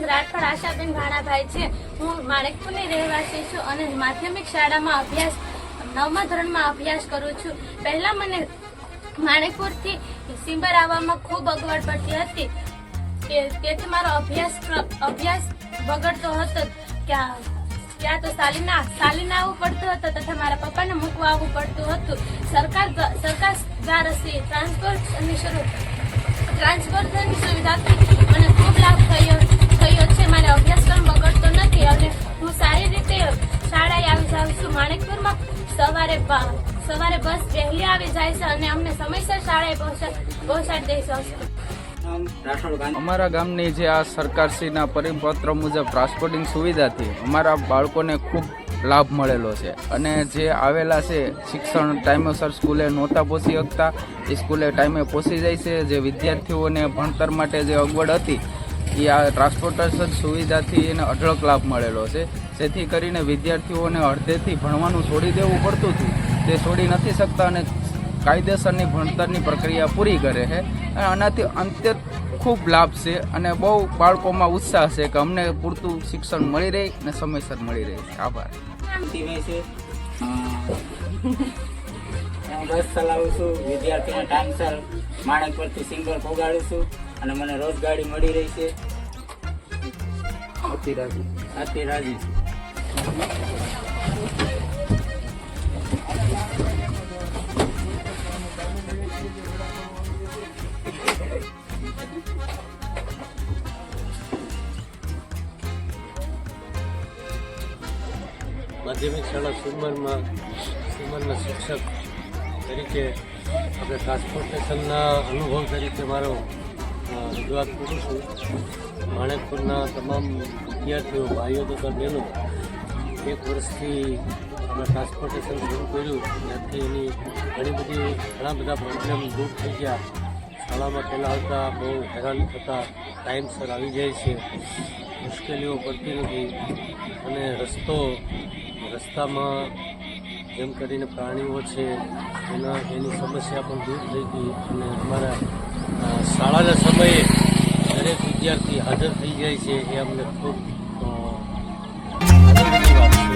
રાઠોડ આશાબેન ભાણાભાઈ છે। હું માણેકપુરની રહેવાસી છું અને માધ્યમિક શાળામાં અભ્યાસ 9મા ધોરણમાં અભ્યાસ કરું છું। પહેલા મને માણેકપુરથી સિંબર આવવામાં ખૂબ અગવડ પડતી હતી, તેથી મારો અભ્યાસ બગડતો હતો। ક્યાં તો સાલીના આવવું પડતું હતું તથા મારા પપ્પાને મૂકવા આવવું પડતું હતું। સરકાર દ્વારા ટ્રાન્સપોર્ટની સુવિધાથી મને ખૂબ લાભ થયો છે। મારે અભ્યાસક્રમ બગડતો નથી અને હું સારી રીતે શાળાએ આવી જાઉં છું। માણેકપુરમાં સવારે બસ વહેલી આવી જાય છે અને અમને સમયસર શાળાએ પહોંચાડી દે છે। અમારા ગામની જે આ સરકારશ્રીના પરિપત્ર મુજબ ટ્રાન્સપોર્ટિંગ સુવિધાથી અમારા બાળકોને ખૂબ લાભ મળેલો છે અને જે આવેલા છે શિક્ષણ ટાઈમેસર સ્કૂલે નહોતા પહોંચી શકતા, એ સ્કૂલે ટાઈમે પહોંચી જાય છે। જે વિદ્યાર્થીઓને ભણતર માટે જે અગવડ હતી એ આ ટ્રાન્સપોર્ટેશન સુવિધાથી એને અઢળક લાભ મળેલો છે, જેથી કરીને વિદ્યાર્થીઓને અડધેથી ભણવાનું છોડી દેવું પડતું હતું, તે છોડી નથી શકતા અને કાયદેસરની ભણતરની પ્રક્રિયા પૂરી કરે છે। અને આનાથી અંતે ખૂબ લાભ છે અને બહુ બાળકોમાં ઉત્સાહ છે કે અમને પૂરતું શિક્ષણ મળી રહે અને સમયસર મળી રહે છે। આભાર। હું બસ ચલાવું છું, વિદ્યાર્થીઓને ટાઈમસર માણેકપુરથી સિંગર પહોંચાડું છું અને મને રોજ ગાડી મળી રહી છે। અતિ રાજી છું। માધ્યમિક શાળા સુમરના શિક્ષક તરીકે આપણે ટ્રાન્સપોર્ટેશનના અનુભવ તરીકે મારો રજૂઆત કરું છું। માણેકપુરના તમામ વિદ્યાર્થીઓ, ભાઈઓ તથા બહેનો 1 વર્ષથી આપણે ટ્રાન્સપોર્ટેશન શરૂ કર્યું, ત્યાંથી એની ઘણા બધા પ્રોબ્લેમ દૂર થઈ ગયા। શાળામાં પહેલાં આવતા બહુ હેરાન થતા, ટાઈમસર આવી જાય છે, મુશ્કેલીઓ પડતી નથી અને રસ્તામાં જેમ કરીને પ્રાણીઓ છે એની સમસ્યા પણ દૂર થઈ ગઈ અને અમારા શાળાના સમયે દરેક વિદ્યાર્થી હાજર થઈ જાય છે, એ અમને ખૂબ આનંદની વાત છે।